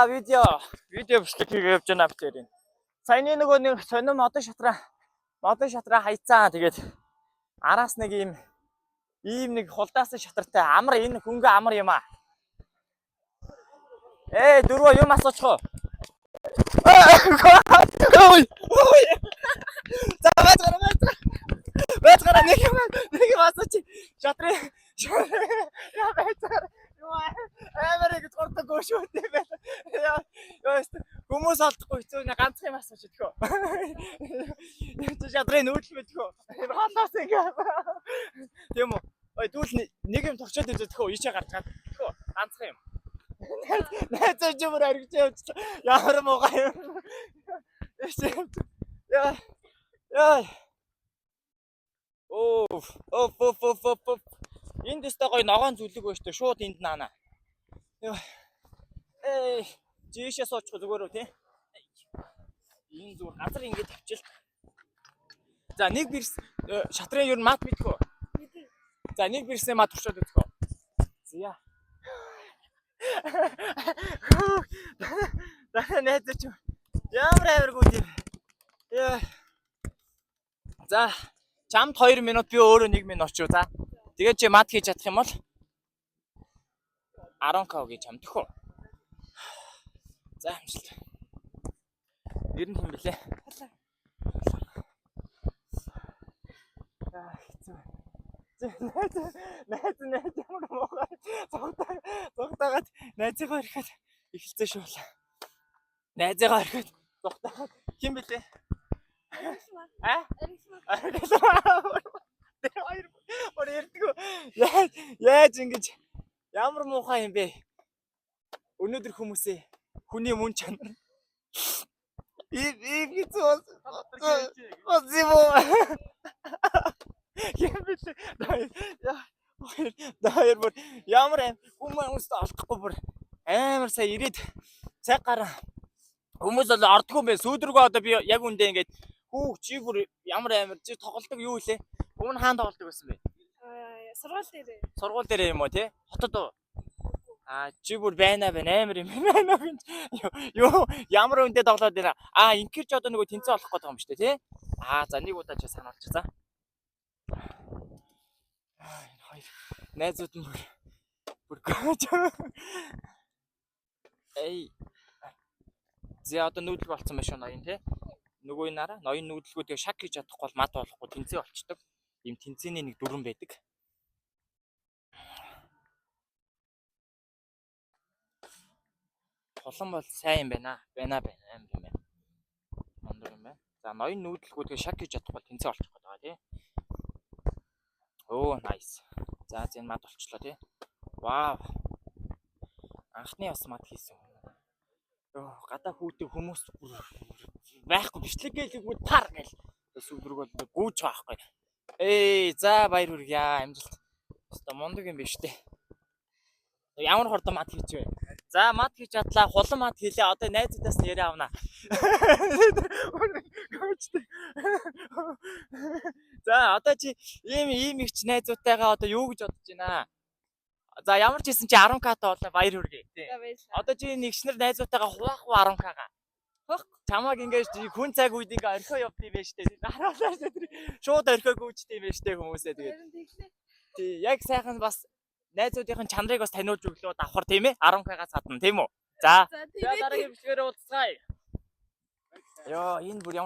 видео бичлэг хийгээ явж байна битэрийн. Саяны нөгөө нэг сонирм модон шатраа хайцаа. Тэгээд араас нэг ийм нэг хулдаасан шатартай амар энэ хөнгө амар юм аа. Дөрвөө юм асуучих уу? Ой. Бэцгара нэг юм асуучих. Шатрын яа бэцгара Америк гортог шүү дээ байна. Яа хүмүүс алдахгүй хэцүү нэг ганцхан юм асууж идэх үү. Шатрын нүүдэл мэдэх үү. Хаалаас ингээ. Тийм үү. Ой дүүл нэг юм тогчоод идэх үү. Ийшээ гарч гад. Тэгэх үү. Ганцхан юм. Найзаж юмр аригч явж ямар муухай юм. Яа. Оф. Энд дэстэй гоё ногоон зүлэг байж тээ шууд энд наана. Жишээ суучих зүгээр үү тий. Энэ зүгээр газар ингэж тавьчих. За нэг бирс шатрын юу мат мэдэх үү? За нэг бирсээ мат туршаад өгөх үү? Зя. Найзаач ямар авиргүй тийм. За чамд 2 минут би өөрөө 1 минут очив за. Тэгээд чи мат хийж чадах юм бол 10k гэж чамд өгөх үү? За амжилт. Ер нь юм блэ? Найз ямар муухай. Цогтагаад найзыгаа ирэхэд эхэлцээ шүү. Найзыгаа ирэхэд цогтагаад хин блэ? Яаж ингэж ямар муухай юм бэ? Өнөөдөр хүмүүсээ хүний мөн чанар ямар хүмүүс олдохгүй бүр амар сая ирээд цаг гараа хүмүүс бол ордгүй юм бэ. Сүйдрэгөө одоо би яг үндэ ингэж чи бүр ямар амар чи тоглолдог юу илээ? Өмнө хаан тоглолдог байсан бэ? Сургууль дээр юм уу тий? Хотод уу? Чи бүр байна амар юм. Юу ямар үндэ тоглоод байна? Инкер ч одоо нөгөө тэнцээ болох гэдэг юм шүү дээ тий? За нэг удаа ч сануулчих за. Найзууд нь бүр гооч. Зэ одоо нүүдэл болцсон байх шүү ноён тий? Нөгөө нараа ноён нүүдэлгүүдийг шак хийж чадахгүй бол мад болохгүй тэнцээ болчдөг. Ийм тэнцээний нэг дүрэн байдаг. Холон бол сайн юм байна. Байна аим юм байна. Мондөр юм байна. За ноён нүүдэлгүүдийг шак хийж чадахгүй бол тэнцээ болчих гээд байгаа тий. Nice. За энэ мад болчлоо тий. Вау. Анхны бас мад хийсэн. Гадаа хүүтэй хүмүүс байхгүй бичлэг гэлгүй тар гэл. Сүлрүүг бол гүүж байгаа байхгүй. За баяр хүргье амжилт. Өстой мундаг юм биш үү? Ямар хурдан мад хийч вэ? За мад хийж чадлаа, хулан мад хийлээ. Одоо найзуудаас яриа авнаа. За одоо чи ийм их ч найзуудтайгаа одоо юу гэж бодож байна? За ямар ч хийсэн чи 10k болоо баяр хүргэе. Одоо чи нэгшнэр найзуудтайгаа хуваах уу 10k-га? Хөх чамаг ингэж хүн цаг үед ингээ орхио явдсан юм байна штэ. Хараалаа тэр шууд орхио гүйчтэй юм байна штэ хүмүүсээ тэгээд. Тий яг сайхан бас найзуудын чанарыг бас таниулж өглөө давхар тийм ээ 10k-гаас гадна тийм үү? За дараагийн бичлэгээр уулзцгаая. Энэ бүр ямар